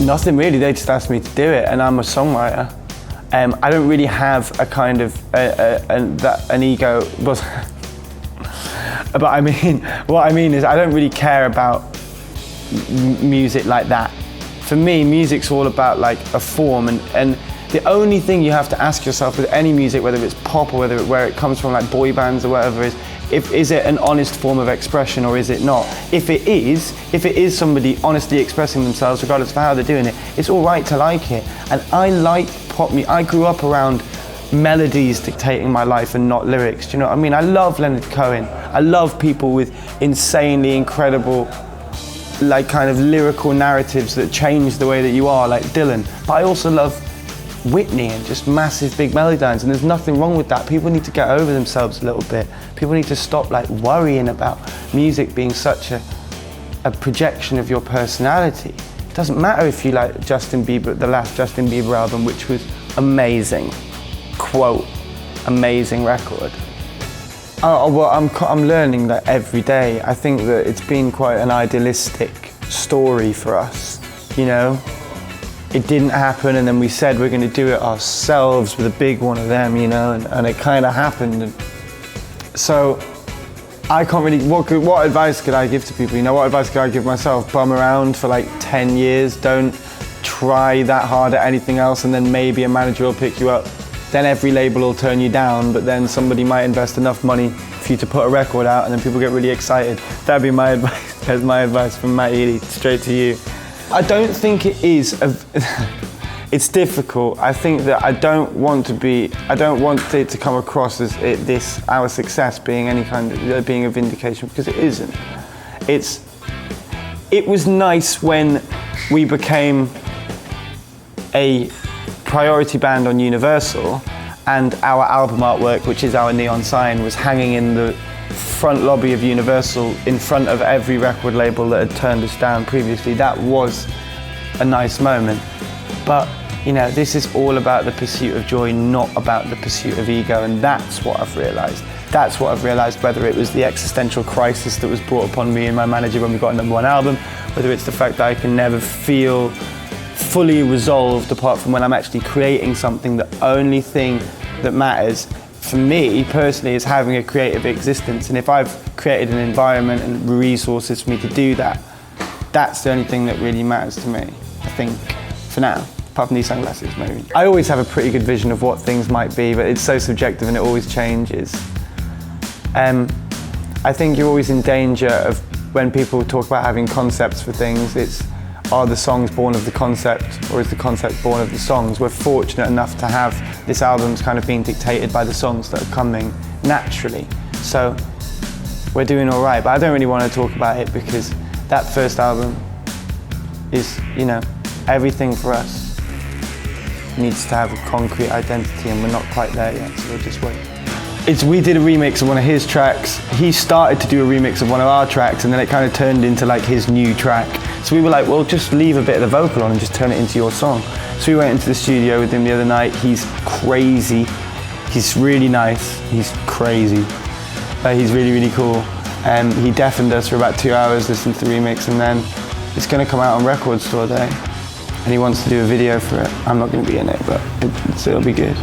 Nothing really, they just asked me to do it, and I'm a songwriter. I don't really have a kind of an ego, but I mean, what I mean is I don't really care about music like that. For me, music's all about like a form, and the only thing you have to ask yourself with any music, whether it's pop or where it comes from, like boy bands or whatever, is it an honest form of expression or is it not? If it is somebody honestly expressing themselves, regardless of how they're doing it, it's all right to like it. And I like pop music. I grew up around melodies dictating my life and not lyrics. Do you know what I mean? I love Leonard Cohen. I love people with insanely incredible, like kind of lyrical narratives that change the way that you are, like Dylan. But I also love Whitney and just massive big melody lines, and there's nothing wrong with that. People need to get over themselves a little bit. People need to stop like worrying about music being such a projection of your personality. It doesn't matter if you like Justin Bieber, the last Justin Bieber album, which was amazing, quote, amazing record. Well, I'm learning that every day. I think that it's been quite an idealistic story for us, you know? It didn't happen, and then we said we're going to do it ourselves with a big one of them, you know, and it kind of happened. And so I can't really, what advice could I give to people? You know, what advice could I give myself? Bum around for like 10 years, don't try that hard at anything else, and then maybe a manager will pick you up. Then every label will turn you down, but then somebody might invest enough money for you to put a record out, and then people get really excited. That'd be my advice. That's my advice from Matt Healy, straight to you. I don't think it is, it's difficult. I think that I don't want it to come across as our success being any kind of, being a vindication, because it isn't. It was nice when we became a priority band on Universal, and our album artwork, which is our neon sign, was hanging in the front lobby of Universal in front of every record label that had turned us down previously. That was a nice moment. But, you know, this is all about the pursuit of joy, not about the pursuit of ego, and that's what I've realised. That's what I've realised, whether it was the existential crisis that was brought upon me and my manager when we got a #1 album, whether it's the fact that I can never feel fully resolved apart from when I'm actually creating something. The only thing that matters for me personally is having a creative existence, and if I've created an environment and resources for me to do that, that's the only thing that really matters to me, I think, for now, apart from these sunglasses maybe. I always have a pretty good vision of what things might be, but it's so subjective and it always changes. I think you're always in danger of, when people talk about having concepts for things, are the songs born of the concept, or is the concept born of the songs? We're fortunate enough to have this album's kind of being dictated by the songs that are coming naturally. So we're doing all right, but I don't really want to talk about it because that first album is, you know, everything for us needs to have a concrete identity, and we're not quite there yet, so we'll just wait. We did a remix of one of his tracks. He started to do a remix of one of our tracks, and then it kind of turned into like his new track. So we were like, well, just leave a bit of the vocal on and just turn it into your song. So we went into the studio with him the other night. He's crazy. He's really nice. He's crazy. He's really, really cool. He deafened us for about 2 hours listening to the remix, and then it's going to come out on Record Store Day. And he wants to do a video for it. I'm not going to be in it, but it'll be good.